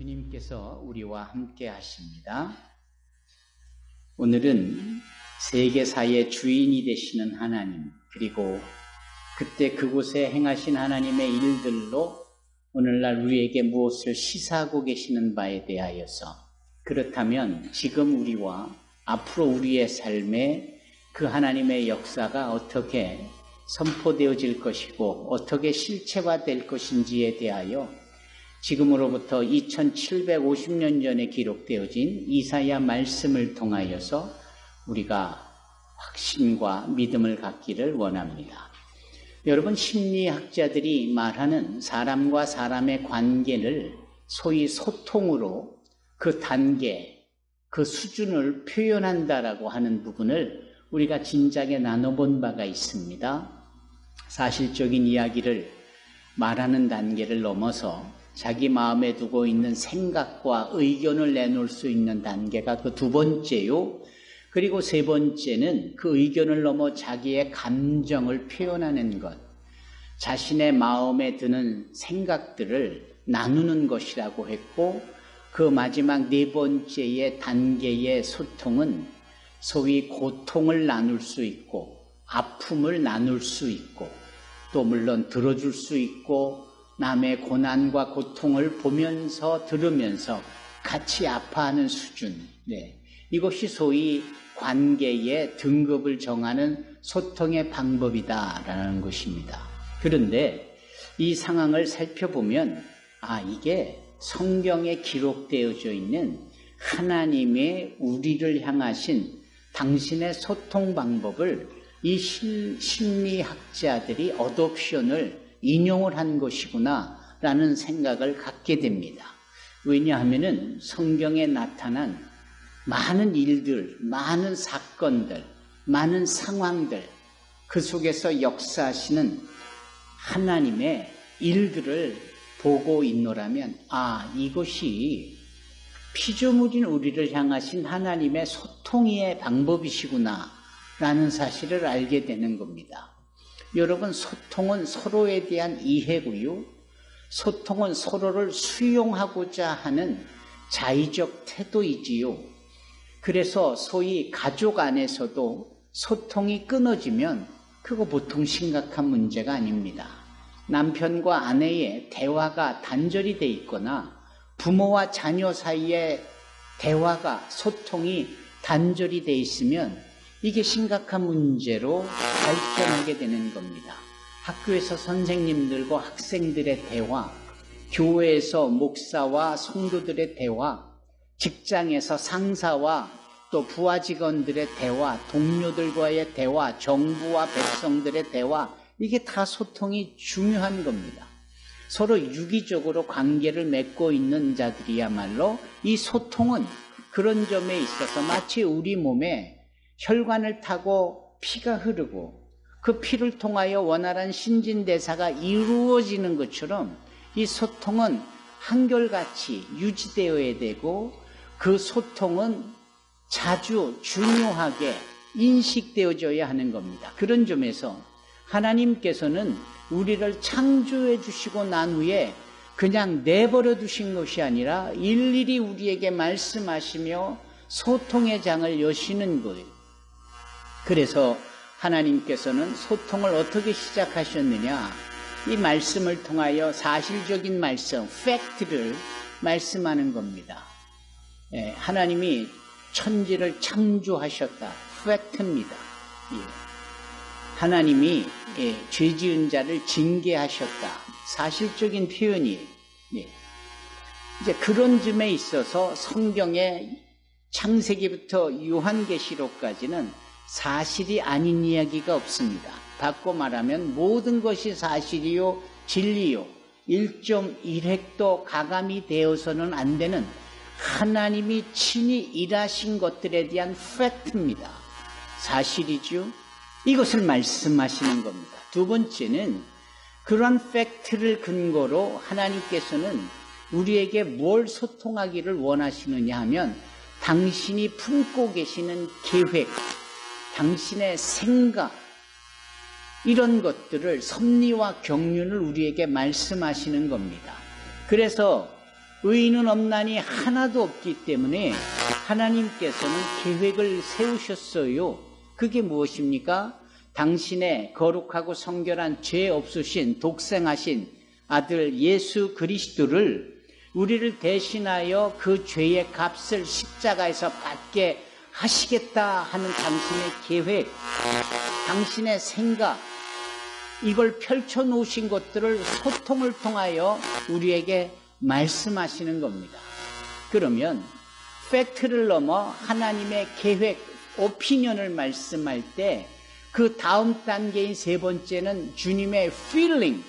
주님께서 우리와 함께 하십니다. 오늘은 세계사의 주인이 되시는 하나님, 그리고 그때 그곳에 행하신 하나님의 일들로 오늘날 우리에게 무엇을 시사하고 계시는 바에 대하여서, 그렇다면 지금 우리와 앞으로 우리의 삶에 그 하나님의 역사가 어떻게 선포되어질 것이고 어떻게 실체화될 것인지에 대하여 지금으로부터 2750년 전에 기록되어진 이사야 말씀을 통하여서 우리가 확신과 믿음을 갖기를 원합니다. 여러분, 심리학자들이 말하는 사람과 사람의 관계를 소위 소통으로 그 단계, 그 수준을 표현한다라고 하는 부분을 우리가 진작에 나눠본 바가 있습니다. 사실적인 이야기를 말하는 단계를 넘어서 자기 마음에 두고 있는 생각과 의견을 내놓을 수 있는 단계가 그 두 번째요. 그리고 세 번째는 그 의견을 넘어 자기의 감정을 표현하는 것, 자신의 마음에 드는 생각들을 나누는 것이라고 했고, 그 마지막 네 번째의 단계의 소통은 소위 고통을 나눌 수 있고 아픔을 나눌 수 있고 또 물론 들어줄 수 있고 남의 고난과 고통을 보면서 들으면서 같이 아파하는 수준, 이것이 소위 관계의 등급을 정하는 소통의 방법이다라는 것입니다. 그런데 이 상황을 살펴보면 이게 성경에 기록되어져 있는 하나님의 우리를 향하신 당신의 소통 방법을 이 심리학자들이 어독션을 인용을 한 것이구나 라는 생각을 갖게 됩니다. 왜냐하면 성경에 나타난 많은 일들, 많은 사건들, 많은 상황들, 그 속에서 역사하시는 하나님의 일들을 보고 있노라면 이것이 피조물인 우리를 향하신 하나님의 소통의 방법이시구나 라는 사실을 알게 되는 겁니다. 여러분, 소통은 서로에 대한 이해고요. 소통은 서로를 수용하고자 하는 자의적 태도이지요. 그래서 소위 가족 안에서도 소통이 끊어지면 그거 보통 심각한 문제가 아닙니다. 남편과 아내의 대화가 단절이 돼 있거나 부모와 자녀 사이의 대화가, 소통이 단절이 돼 있으면 이게 심각한 문제로 발전하게 되는 겁니다. 학교에서 선생님들과 학생들의 대화, 교회에서 목사와 성도들의 대화, 직장에서 상사와 또 부하 직원들의 대화, 동료들과의 대화, 정부와 백성들의 대화, 이게 다 소통이 중요한 겁니다. 서로 유기적으로 관계를 맺고 있는 자들이야말로 이 소통은 그런 점에 있어서 마치 우리 몸에 혈관을 타고 피가 흐르고 그 피를 통하여 원활한 신진대사가 이루어지는 것처럼 이 소통은 한결같이 유지되어야 되고 그 소통은 자주 중요하게 인식되어져야 하는 겁니다. 그런 점에서 하나님께서는 우리를 창조해 주시고 난 후에 그냥 내버려 두신 것이 아니라 일일이 우리에게 말씀하시며 소통의 장을 여시는 거예요. 그래서 하나님께서는 소통을 어떻게 시작하셨느냐, 이 말씀을 통하여 사실적인 말씀, 팩트를 말씀하는 겁니다. 하나님이 천지를 창조하셨다, 팩트입니다. 하나님이 죄 지은 자를 징계하셨다, 사실적인 표현이에요. 이제 그런 점에 있어서 성경의 창세기부터 요한계시록까지는 사실이 아닌 이야기가 없습니다. 바꿔 말하면 모든 것이 사실이요 진리요 1.1획도 가감이 되어서는 안 되는 하나님이 친히 일하신 것들에 대한 팩트입니다. 사실이죠. 이것을 말씀하시는 겁니다. 두 번째는 그러한 팩트를 근거로 하나님께서는 우리에게 뭘 소통하기를 원하시느냐 하면 당신이 품고 계시는 계획, 당신의 생각, 이런 것들을 섭리와 경륜을 우리에게 말씀하시는 겁니다. 그래서 의인은 없나니 하나도 없기 때문에 하나님께서는 계획을 세우셨어요. 그게 무엇입니까? 당신의 거룩하고 성결한 죄 없으신 독생하신 아들 예수 그리스도를 우리를 대신하여 그 죄의 값을 십자가에서 받게 하시겠다 하는 당신의 계획, 당신의 생각, 이걸 펼쳐놓으신 것들을 소통을 통하여 우리에게 말씀하시는 겁니다. 그러면 팩트를 넘어 하나님의 계획, 오피니언을 말씀할 때 그 다음 단계인 세 번째는 주님의 feeling,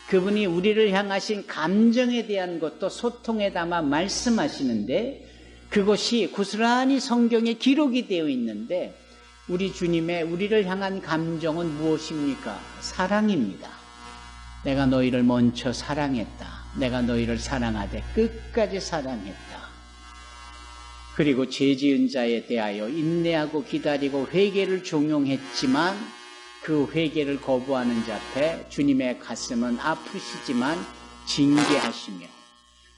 그분이 우리를 향하신 감정에 대한 것도 소통에 담아 말씀하시는데 그것이 고스란히 성경에 기록이 되어 있는데 우리 주님의 우리를 향한 감정은 무엇입니까? 사랑입니다. 내가 너희를 먼저 사랑했다. 내가 너희를 사랑하되 끝까지 사랑했다. 그리고 죄 지은 자에 대하여 인내하고 기다리고 회개를 종용했지만 그 회개를 거부하는 자 앞에 주님의 가슴은 아프시지만 징계하시며,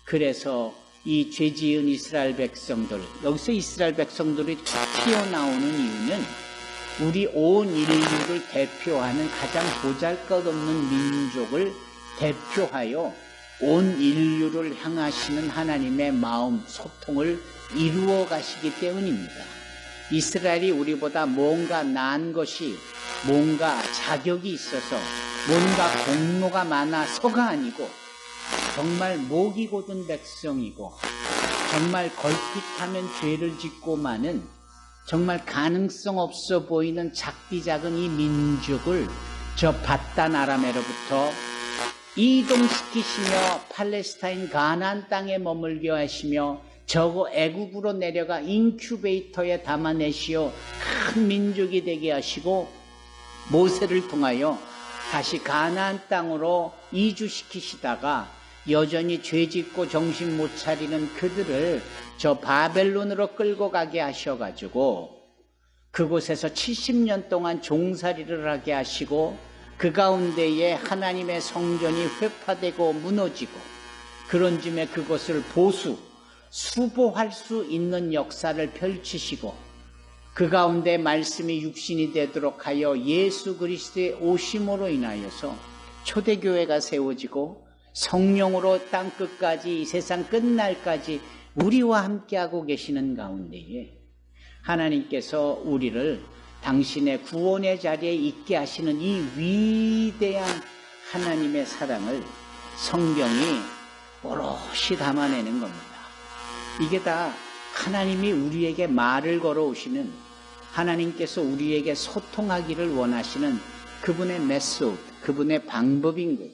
그래서 이 죄 지은 이스라엘 백성들, 여기서 이스라엘 백성들이 툭 튀어나오는 이유는 우리 온 인류를 대표하는 가장 보잘것없는 민족을 대표하여 온 인류를 향하시는 하나님의 마음, 소통을 이루어 가시기 때문입니다. 이스라엘이 우리보다 뭔가 나은 것이, 뭔가 자격이 있어서, 뭔가 공로가 많아서가 아니고 정말 목이 곧은 백성이고 정말 걸핏하면 죄를 짓고 마는 정말 가능성 없어 보이는 작디작은 이 민족을 저 바단 아람에로부터 이동시키시며 팔레스타인 가나안 땅에 머물게 하시며 저거 애국으로 내려가 인큐베이터에 담아내시어 큰 민족이 되게 하시고 모세를 통하여 다시 가나안 땅으로 이주시키시다가 여전히 죄짓고 정신 못 차리는 그들을 저 바벨론으로 끌고 가게 하셔가지고 그곳에서 70년 동안 종살이를 하게 하시고 그 가운데에 하나님의 성전이 회파되고 무너지고 그런 쯤에 그것을 수보할 수 있는 역사를 펼치시고 그 가운데 말씀이 육신이 되도록 하여 예수 그리스도의 오심으로 인하여서 초대교회가 세워지고 성령으로 땅끝까지 이 세상 끝날까지 우리와 함께하고 계시는 가운데에 하나님께서 우리를 당신의 구원의 자리에 있게 하시는 이 위대한 하나님의 사랑을 성경이 오롯이 담아내는 겁니다. 이게 다 하나님이 우리에게 말을 걸어오시는, 하나님께서 우리에게 소통하기를 원하시는 그분의 메소드, 그분의 방법인 거예요.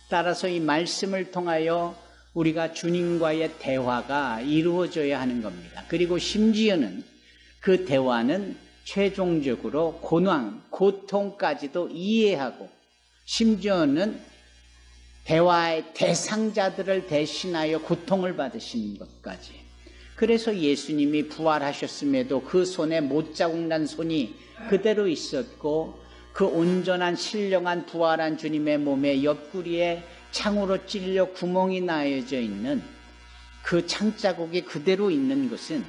따라서 이 말씀을 통하여 우리가 주님과의 대화가 이루어져야 하는 겁니다. 그리고 심지어는 그 대화는 최종적으로 고난, 고통까지도 이해하고 심지어는 대화의 대상자들을 대신하여 고통을 받으시는 것까지. 그래서 예수님이 부활하셨음에도 그 손에 못자국 난 손이 그대로 있었고 그 온전한 신령한 부활한 주님의 몸에 옆구리에 창으로 찔려 구멍이 나여져 있는 그 창자국이 그대로 있는 것은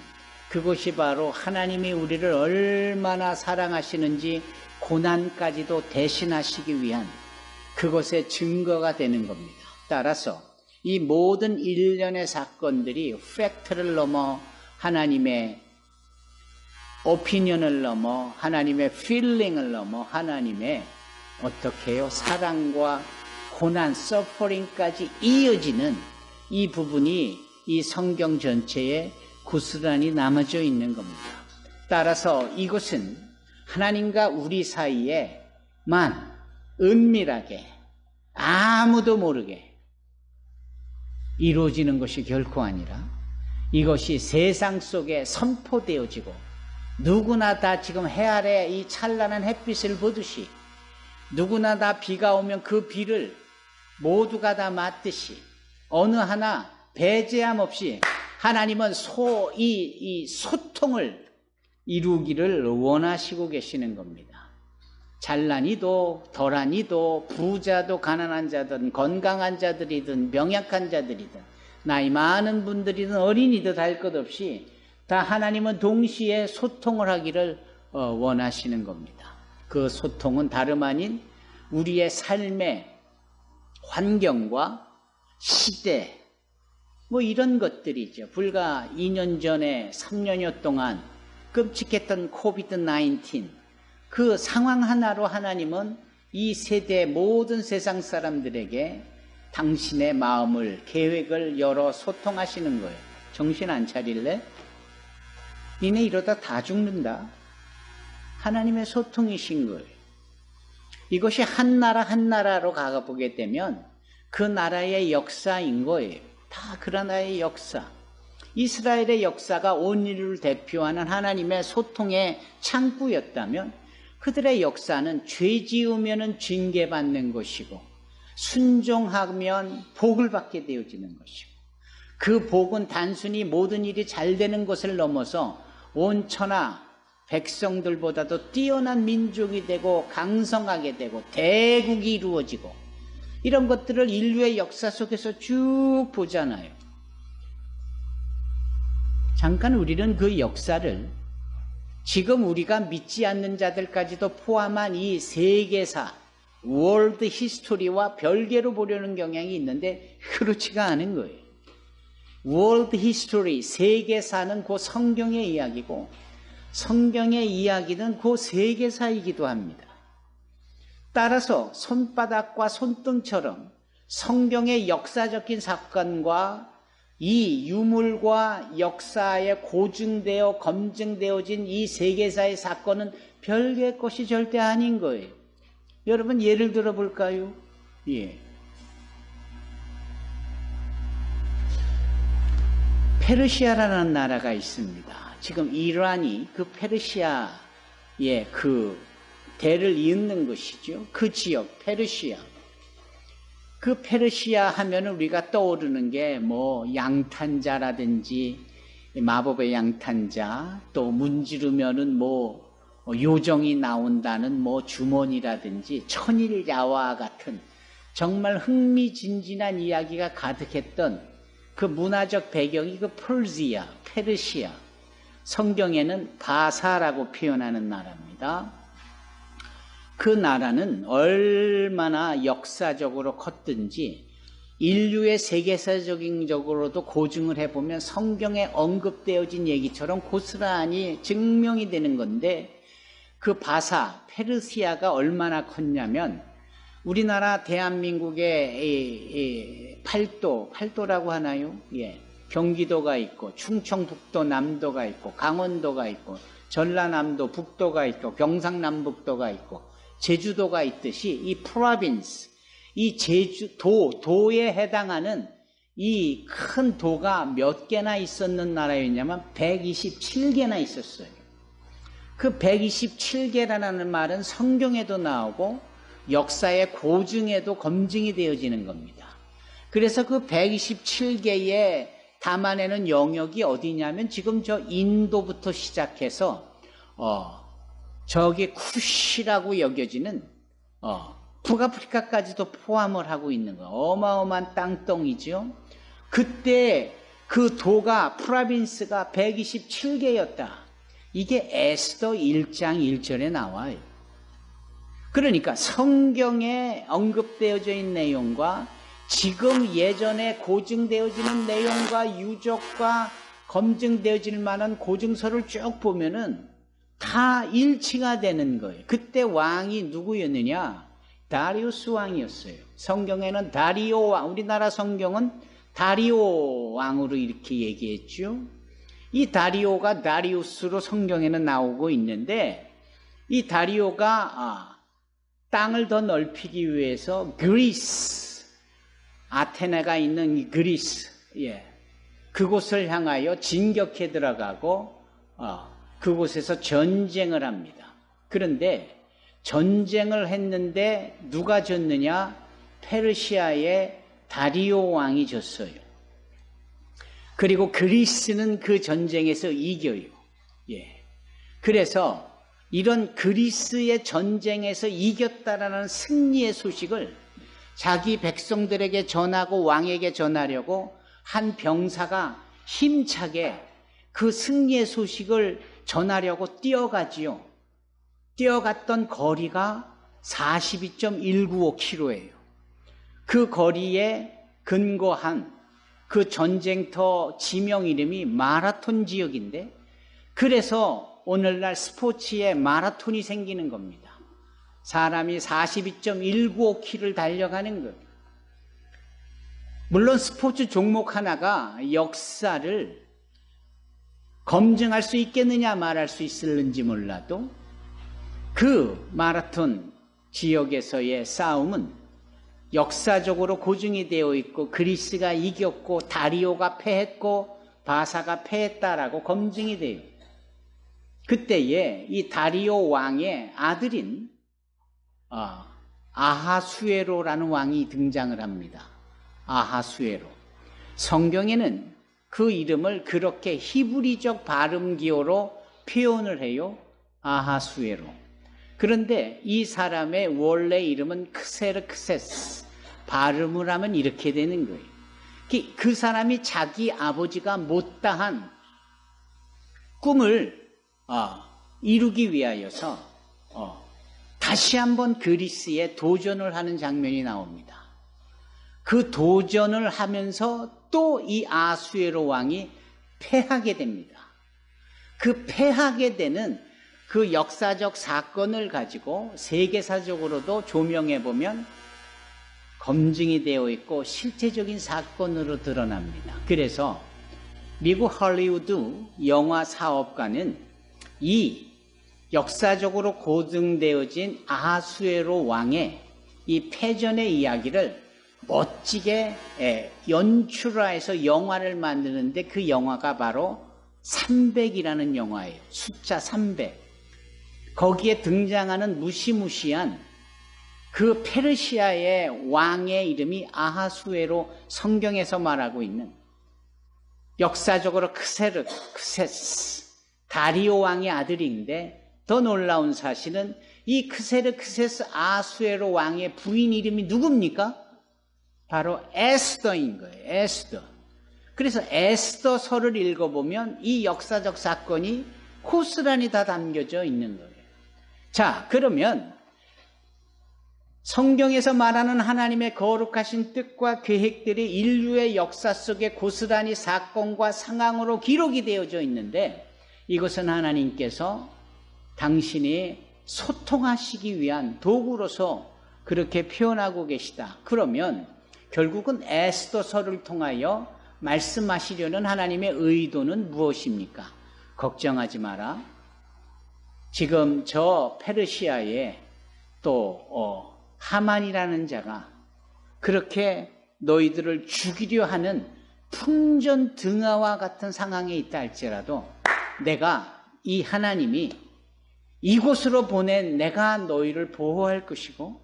그것이 바로 하나님이 우리를 얼마나 사랑하시는지 고난까지도 대신하시기 위한 그것의 증거가 되는 겁니다. 따라서 이 모든 일련의 사건들이 팩트를 넘어 하나님의 오피니언을 넘어 하나님의 필링을 넘어 하나님의 어떻게 해요? 사랑과 고난, 서퍼링까지 이어지는 이 부분이 이 성경 전체에 고스란히 남아져 있는 겁니다. 따라서 이것은 하나님과 우리 사이에만 은밀하게 아무도 모르게 이루어지는 것이 결코 아니라 이것이 세상 속에 선포되어지고 누구나 다 지금 해 아래 이 찬란한 햇빛을 보듯이 누구나 다 비가 오면 그 비를 모두가 다 맞듯이 어느 하나 배제함 없이 하나님은 이 소통을 이루기를 원하시고 계시는 겁니다. 잘난이도 덜한이도 부자도 가난한 자든 건강한 자들이든 명약한 자들이든 나이 많은 분들이든 어린이든 할 것 없이 다 하나님은 동시에 소통을 하기를 원하시는 겁니다. 그 소통은 다름 아닌 우리의 삶의 환경과 시대, 뭐 이런 것들이죠. 불과 2년 전에 3년여 동안 끔찍했던 코비드-19, 그 상황 하나로 하나님은 이 세대 모든 세상 사람들에게 당신의 마음을, 계획을 열어 소통하시는 거예요. 정신 안 차릴래? 니네 이러다 다 죽는다. 하나님의 소통이신 거예요. 이것이 한 나라 한 나라로 가보게 되면 그 나라의 역사인 거예요. 다 그 나라의 역사. 이스라엘의 역사가 온 인류를 대표하는 하나님의 소통의 창구였다면 그들의 역사는 죄 지으면 징계받는 것이고 순종하면 복을 받게 되어지는 것이고 그 복은 단순히 모든 일이 잘 되는 것을 넘어서 온 천하 백성들보다도 뛰어난 민족이 되고 강성하게 되고 대국이 이루어지고 이런 것들을 인류의 역사 속에서 쭉 보잖아요. 잠깐 우리는 그 역사를 지금 우리가 믿지 않는 자들까지도 포함한 이 세계사, 월드 히스토리와 별개로 보려는 경향이 있는데 그렇지가 않은 거예요. 월드 히스토리, 세계사는 그 성경의 이야기고 성경의 이야기는 그 세계사이기도 합니다. 따라서 손바닥과 손등처럼 성경의 역사적인 사건과 이 유물과 역사에 고증되어 검증되어진 이 세계사의 사건은 별개의 것이 절대 아닌 거예요. 여러분 예를 들어 볼까요? 페르시아라는 나라가 있습니다. 지금 이란이 그 페르시아의 그 대를 잇는 것이죠. 그 지역 페르시아. 그 페르시아 하면은 우리가 떠오르는 게 뭐 양탄자라든지 마법의 양탄자, 또 문지르면은 뭐 요정이 나온다는 뭐 주머니라든지 천일야와 같은 정말 흥미진진한 이야기가 가득했던 그 문화적 배경이 그 퍼시아, 페르시아. 성경에는 바사라고 표현하는 나라입니다. 그 나라는 얼마나 역사적으로 컸든지 인류의 세계사적인적으로도 고증을 해보면 성경에 언급되어진 얘기처럼 고스란히 증명이 되는 건데 그 바사, 페르시아가 얼마나 컸냐면 우리나라 대한민국의 팔도라고 하나요? 경기도가 있고 충청북도 남도가 있고 강원도가 있고 전라남도 북도가 있고 경상남북도가 있고 제주도가 있듯이 이 프로빈스, 이 도에 해당하는 이 큰 도가 몇 개나 있었는 나라였냐면 127개나 있었어요. 그 127개라는 말은 성경에도 나오고 역사의 고증에도 검증이 되어지는 겁니다. 그래서 그 127개의 담아내는 영역이 어디냐면 지금 저 인도부터 시작해서 저기 쿠시라고 여겨지는 북아프리카까지도 포함을 하고 있는 거 어마어마한 땅덩이죠. 그때 그 도가 프로빈스가 127개였다. 이게 에스더 1장 1절에 나와요. 그러니까 성경에 언급되어져 있는 내용과 지금 예전에 고증되어지는 내용과 유적과 검증되어질 만한 고증서를 쭉 보면은 다 일치가 되는 거예요. 그때 왕이 누구였느냐? 다리우스 왕이었어요. 성경에는 다리오 왕, 우리나라 성경은 다리오 왕으로 이렇게 얘기했죠. 이 다리오가 다리우스로 성경에는 나오고 있는데 이 다리오가 땅을 더 넓히기 위해서 그리스, 아테네가 있는 이 그리스, 그곳을 향하여 진격해 들어가고 그곳에서 전쟁을 합니다. 그런데 전쟁을 했는데 누가 졌느냐? 페르시아의 다리오 왕이 졌어요. 그리고 그리스는 그 전쟁에서 이겨요. 그래서 이런 그리스의 전쟁에서 이겼다라는 승리의 소식을 자기 백성들에게 전하고 왕에게 전하려고 한 병사가 힘차게 그 승리의 소식을 전하려고 뛰어가지요. 뛰어갔던 거리가 42.195km예요. 그 거리에 근거한 그 전쟁터 지명 이름이 마라톤 지역인데, 그래서 오늘날 스포츠에 마라톤이 생기는 겁니다. 사람이 42.195km를 달려가는 거예요. 물론 스포츠 종목 하나가 역사를 검증할 수 있겠느냐 말할 수 있을는지 몰라도 그 마라톤 지역에서의 싸움은 역사적으로 고증이 되어 있고, 그리스가 이겼고 다리오가 패했고 바사가 패했다라고 검증이 돼요. 그때에 이 다리오 왕의 아들인 아하수에로라는 왕이 등장을 합니다. 아하수에로. 성경에는 그 이름을 그렇게 히브리적 발음 기호로 표현을 해요. 아하수에로. 그런데 이 사람의 원래 이름은 크세르크세스. 발음을 하면 이렇게 되는 거예요. 그 사람이 자기 아버지가 못다한 꿈을 이루기 위하여서 다시 한번 그리스에 도전을 하는 장면이 나옵니다. 그 도전을 하면서 또 이 아수에로 왕이 패하게 됩니다. 그 패하게 되는 그 역사적 사건을 가지고 세계사적으로도 조명해 보면 검증이 되어 있고 실제적인 사건으로 드러납니다. 그래서 미국 할리우드 영화 사업가는 이 역사적으로 고증되어진 아하수에로 왕의 이 패전의 이야기를 멋지게 연출화해서 영화를 만드는데, 그 영화가 바로 300이라는 영화예요. 숫자 300. 거기에 등장하는 무시무시한 그 페르시아의 왕의 이름이 아하수에로, 성경에서 말하고 있는 역사적으로 크세르크세스 다리오 왕의 아들인데, 더 놀라운 사실은 이 크세르크세스 아하수에로 왕의 부인 이름이 누굽니까? 바로 에스더인 거예요. 에스더. 그래서 에스더서를 읽어보면 이 역사적 사건이 고스란히 다 담겨져 있는 거예요. 자, 그러면 성경에서 말하는 하나님의 거룩하신 뜻과 계획들이 인류의 역사 속에 고스란히 사건과 상황으로 기록이 되어져 있는데, 이것은 하나님께서 당신이 소통하시기 위한 도구로서 그렇게 표현하고 계시다. 그러면 결국은 에스더서를 통하여 말씀하시려는 하나님의 의도는 무엇입니까? 걱정하지 마라. 지금 저 페르시아에 또 하만이라는 자가 그렇게 너희들을 죽이려 하는 풍전등화와 같은 상황에 있다 할지라도, 내가 이 하나님이 이곳으로 보낸 내가 너희를 보호할 것이고,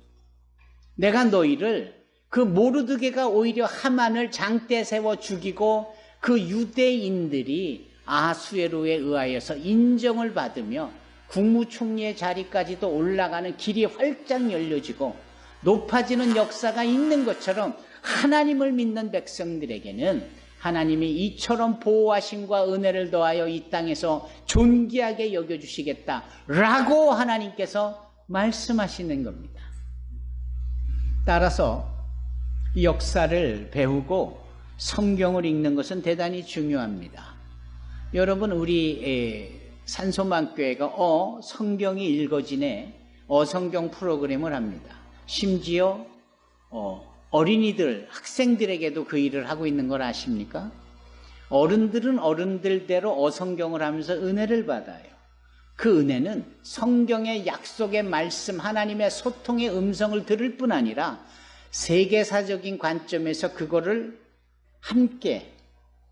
내가 너희를 그 모르드게가 오히려 하만을 장대 세워 죽이고 그 유대인들이 아하수에로에 의하여서 인정을 받으며 국무총리의 자리까지도 올라가는 길이 활짝 열려지고 높아지는 역사가 있는 것처럼, 하나님을 믿는 백성들에게는 하나님이 이처럼 보호하심과 은혜를 더하여 이 땅에서 존귀하게 여겨주시겠다라고 하나님께서 말씀하시는 겁니다. 따라서 역사를 배우고 성경을 읽는 것은 대단히 중요합니다. 여러분, 우리 산소만교회가 성경이 읽어지네 어성경 프로그램을 합니다. 심지어 어린이들, 학생들에게도 그 일을 하고 있는 걸 아십니까? 어른들은 어른들대로 어성경을 하면서 은혜를 받아요. 그 은혜는 성경의 약속의 말씀, 하나님의 소통의 음성을 들을 뿐 아니라 세계사적인 관점에서 그거를 함께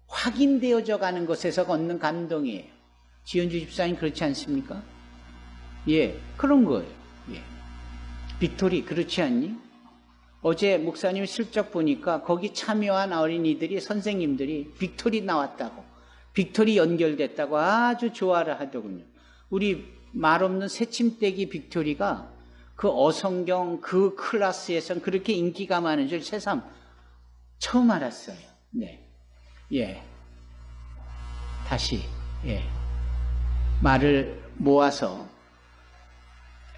확인되어져 가는 것에서 얻는 감동이에요. 지현주 집사님 그렇지 않습니까? 예, 그런 거예요. 예. 빅토리 그렇지 않니? 어제 목사님 슬쩍 보니까 거기 참여한 어린이들이, 선생님들이 빅토리 나왔다고, 빅토리 연결됐다고 아주 좋아를 하더군요. 우리 말없는 새침대기 빅토리가 그 어성경 그 클래스에선 그렇게 인기가 많은 줄 새삼 처음 알았어요. 네. 다시 말을 모아서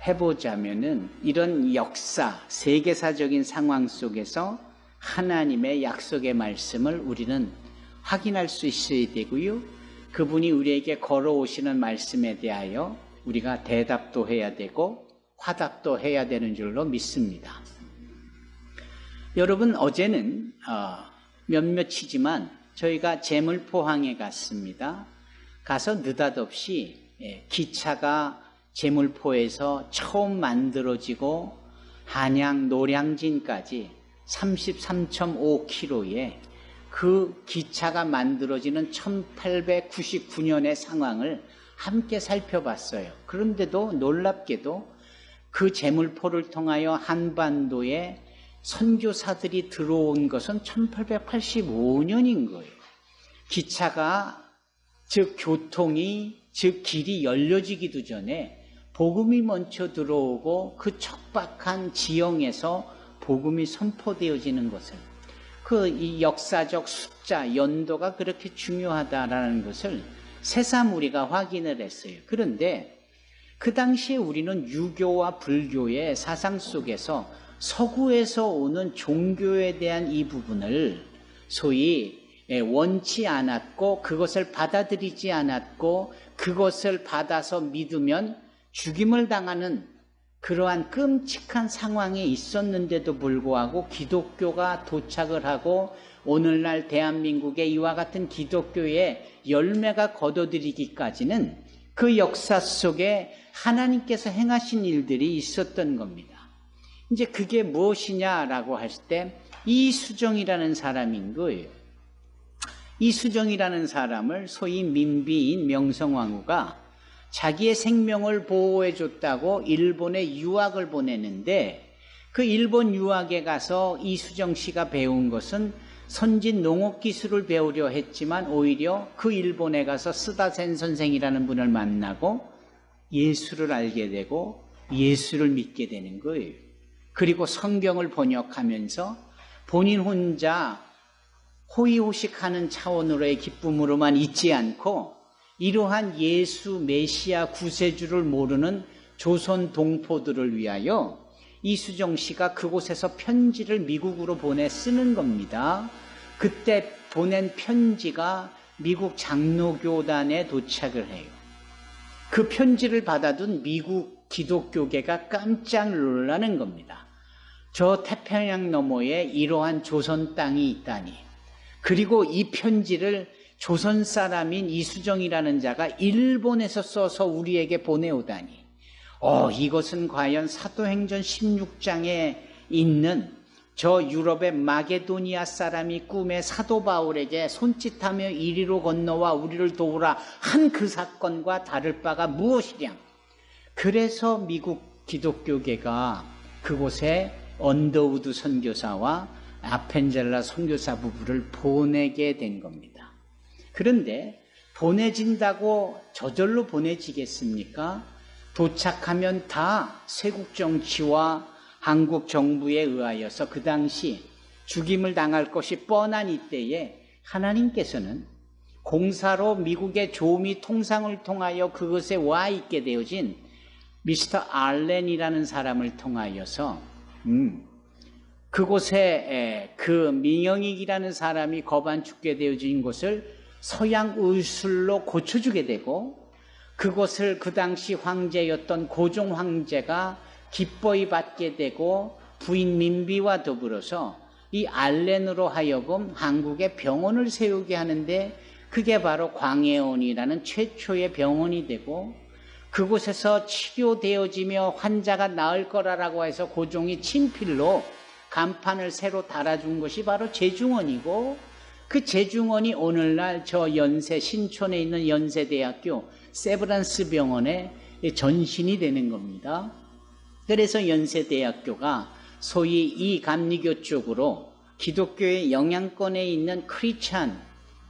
해보자면은 이런 역사, 세계사적인 상황 속에서 하나님의 약속의 말씀을 우리는 확인할 수 있어야 되고요. 그분이 우리에게 걸어오시는 말씀에 대하여 우리가 대답도 해야 되고 화답도 해야 되는 줄로 믿습니다. 여러분, 어제는 몇몇이지만 저희가 제물포항에 갔습니다. 가서 느닷없이 기차가 제물포에서 처음 만들어지고 한양 노량진까지 33.5km에 그 기차가 만들어지는 1899년의 상황을 함께 살펴봤어요. 그런데도 놀랍게도 그 제물포를 통하여 한반도에 선교사들이 들어온 것은 1885년인 거예요. 기차가, 즉 교통이, 즉 길이 열려지기도 전에 복음이 먼저 들어오고 그 척박한 지형에서 복음이 선포되어지는 것을, 이 역사적 숫자, 연도가 그렇게 중요하다라는 것을 새삼 우리가 확인을 했어요. 그런데 그 당시에 우리는 유교와 불교의 사상 속에서 서구에서 오는 종교에 대한 이 부분을 소위 원치 않았고 그것을 받아들이지 않았고 그것을 받아서 믿으면 죽임을 당하는 그러한 끔찍한 상황에 있었는데도 불구하고 기독교가 도착을 하고 오늘날 대한민국의 이와 같은 기독교의 열매가 거둬들이기까지는 그 역사 속에 하나님께서 행하신 일들이 있었던 겁니다. 이제 그게 무엇이냐라고 할 때 이수정이라는 사람인 거예요. 이수정이라는 사람을 소위 민비인 명성황후가 자기의 생명을 보호해줬다고 일본에 유학을 보내는데 그 일본 유학에 가서 이수정 씨가 배운 것은 선진 농업기술을 배우려 했지만 오히려 그 일본에 가서 스다센 선생이라는 분을 만나고 예수를 알게 되고 예수를 믿게 되는 거예요. 그리고 성경을 번역하면서 본인 혼자 호의호식하는 차원으로의 기쁨으로만 있지 않고 이러한 예수 메시아 구세주를 모르는 조선 동포들을 위하여 이수정 씨가 그곳에서 편지를 미국으로 보내 쓰는 겁니다. 그때 보낸 편지가 미국 장로교단에 도착을 해요. 그 편지를 받아둔 미국 기독교계가 깜짝 놀라는 겁니다. 저 태평양 너머에 이러한 조선 땅이 있다니. 그리고 이 편지를 조선 사람인 이수정이라는 자가 일본에서 써서 우리에게 보내오다니. 이것은 과연 사도행전 16장에 있는 저 유럽의 마게도니아 사람이 꿈에 사도 바울에게 손짓하며 이리로 건너와 우리를 도우라 한 그 사건과 다를 바가 무엇이랴. 그래서 미국 기독교계가 그곳에 언더우드 선교사와 아펜젤라 선교사 부부를 보내게 된 겁니다. 그런데 보내진다고 저절로 보내지겠습니까? 도착하면 다 세국 정치와 한국 정부에 의하여서 그 당시 죽임을 당할 것이 뻔한 이때에 하나님께서는 공사로 미국의 조미 통상을 통하여 그것에 와 있게 되어진 미스터 알렌이라는 사람을 통하여서 그곳에 그 민영익이라는 사람이 거반 죽게 되어진 곳을 서양 의술로 고쳐주게 되고 그것을 그 당시 황제였던 고종 황제가 기뻐히 받게 되고 부인 민비와 더불어서 이 알렌으로 하여금 한국에 병원을 세우게 하는데 그게 바로 광해원이라는 최초의 병원이 되고 그곳에서 치료되어지며 환자가 나을 거라고 해서 고종이 친필로 간판을 새로 달아준 것이 바로 제중원이고 그 제중원이 오늘날 저 연세 신촌에 있는 연세대학교 세브란스 병원의 전신이 되는 겁니다. 그래서 연세대학교가 소위 이 감리교 쪽으로 기독교의 영향권에 있는 크리스찬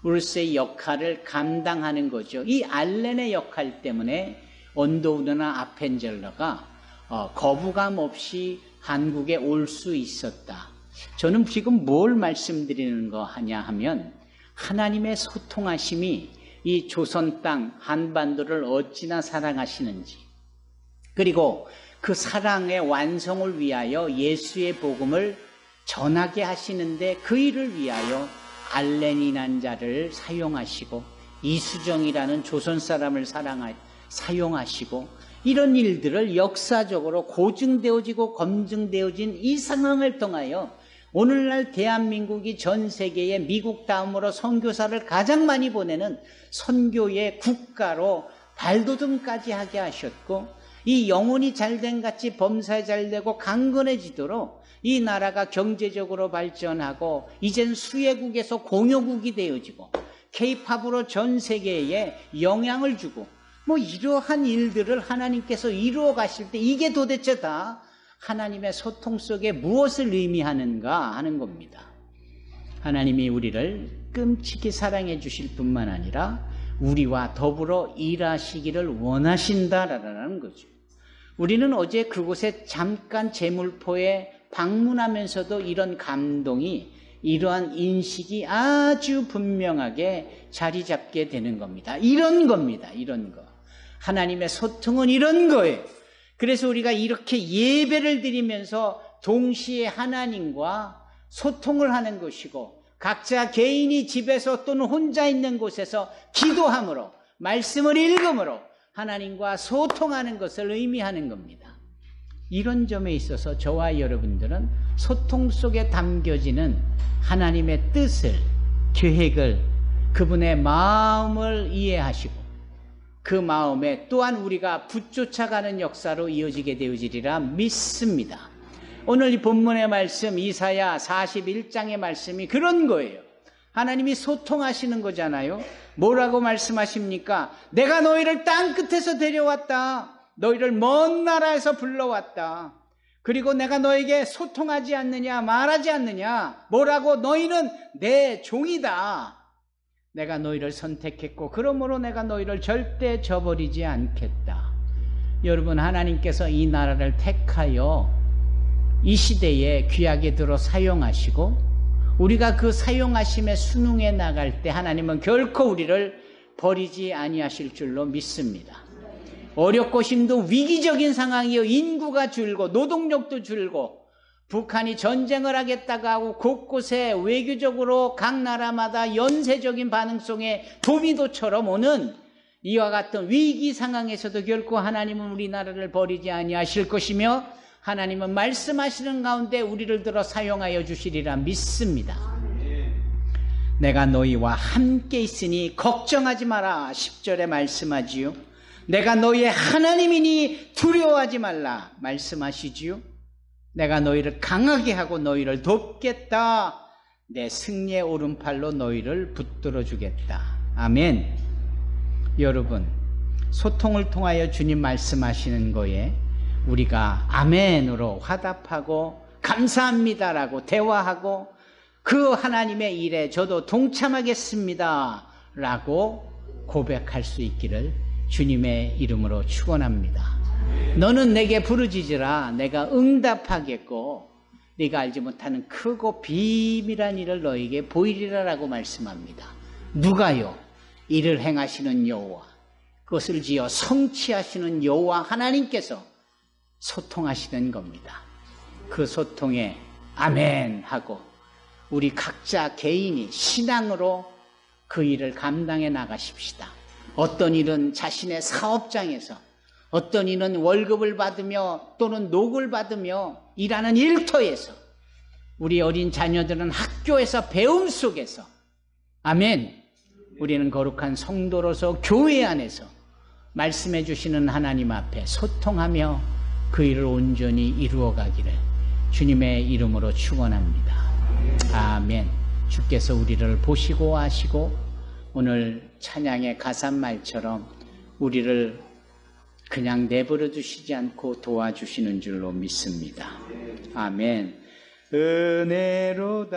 울스의 역할을 감당하는 거죠. 이 알렌의 역할 때문에 언더우드나 아펜젤러가 거부감 없이 한국에 올 수 있었다. 저는 지금 뭘 말씀드리는 거 하냐 하면 하나님의 소통하심이 이 조선 땅 한반도를 어찌나 사랑하시는지, 그리고 그 사랑의 완성을 위하여 예수의 복음을 전하게 하시는데 그 일을 위하여 알렌이라는 자를 사용하시고 이수정이라는 조선 사람을 사용하시고 이런 일들을 역사적으로 고증되어지고 검증되어진 이 상황을 통하여 오늘날 대한민국이 전 세계에 미국 다음으로 선교사를 가장 많이 보내는 선교의 국가로 발돋움까지 하게 하셨고, 이 영혼이 잘된 같이 범사에 잘되고 강건해지도록 이 나라가 경제적으로 발전하고 이젠 수혜국에서 공여국이 되어지고 K-팝으로 전 세계에 영향을 주고 이러한 일들을 하나님께서 이루어 가실 때 이게 도대체 다 하나님의 소통 속에 무엇을 의미하는가 하는 겁니다. 하나님이 우리를 끔찍이 사랑해 주실 뿐만 아니라 우리와 더불어 일하시기를 원하신다라는 거죠. 우리는 어제 그곳에 잠깐 제물포에 방문하면서도 이런 감동이, 이러한 인식이 아주 분명하게 자리 잡게 되는 겁니다. 이런 겁니다. 이런 거. 하나님의 소통은 이런 거예요. 그래서 우리가 이렇게 예배를 드리면서 동시에 하나님과 소통을 하는 것이고, 각자 개인이 집에서 또는 혼자 있는 곳에서 기도함으로, 말씀을 읽음으로 하나님과 소통하는 것을 의미하는 겁니다. 이런 점에 있어서 저와 여러분들은 소통 속에 담겨지는 하나님의 뜻을, 계획을, 그분의 마음을 이해하시고 그 마음에 또한 우리가 붙쫓아가는 역사로 이어지게 되어지리라 믿습니다. 오늘 이 본문의 말씀 이사야 41장의 말씀이 그런 거예요. 하나님이 소통하시는 거잖아요. 뭐라고 말씀하십니까? 내가 너희를 땅 끝에서 데려왔다. 너희를 먼 나라에서 불러왔다. 그리고 내가 너에게 소통하지 않느냐, 말하지 않느냐. 뭐라고? 너희는 내 종이다. 내가 너희를 선택했고 그러므로 내가 너희를 절대 저버리지 않겠다. 여러분, 하나님께서 이 나라를 택하여 이 시대에 귀하게 들어 사용하시고 우리가 그 사용하심에 순응해 나갈 때 하나님은 결코 우리를 버리지 아니하실 줄로 믿습니다. 어렵고 힘든 위기적인 상황이요, 인구가 줄고 노동력도 줄고 북한이 전쟁을 하겠다고 하고 곳곳에 외교적으로 각 나라마다 연쇄적인 반응 속에 도미도처럼 오는 이와 같은 위기 상황에서도 결코 하나님은 우리나라를 버리지 아니하실 것이며 하나님은 말씀하시는 가운데 우리를 들어 사용하여 주시리라 믿습니다. 내가 너희와 함께 있으니 걱정하지 마라 10절에 말씀하지요. 내가 너희의 하나님이니 두려워하지 말라 말씀하시지요. 내가 너희를 강하게 하고 너희를 돕겠다. 내 승리의 오른팔로 너희를 붙들어 주겠다. 아멘. 여러분, 소통을 통하여 주님 말씀하시는 거에 우리가 아멘으로 화답하고 감사합니다라고 대화하고 그 하나님의 일에 저도 동참하겠습니다 라고 고백할 수 있기를 주님의 이름으로 축원합니다. 너는 내게 부르짖으라 내가 응답하겠고 네가 알지 못하는 크고 비밀한 일을 너에게 보이리라 라고 말씀합니다. 누가요? 이를 행하시는 여호와, 그것을 지어 성취하시는 여호와 하나님께서 소통하시는 겁니다. 그 소통에 아멘 하고 우리 각자 개인이 신앙으로 그 일을 감당해 나가십시다. 어떤 일은 자신의 사업장에서, 어떤 일은 월급을 받으며 또는 녹을 받으며 일하는 일터에서, 우리 어린 자녀들은 학교에서 배움 속에서, 아멘, 우리는 거룩한 성도로서 교회 안에서 말씀해 주시는 하나님 앞에 소통하며 그 일을 온전히 이루어가기를 주님의 이름으로 축원합니다. 아멘. 주께서 우리를 보시고 아시고 오늘 찬양의 가사말처럼 우리를 그냥 내버려 두시지 않고 도와주시는 줄로 믿습니다. 아멘. 은혜로다.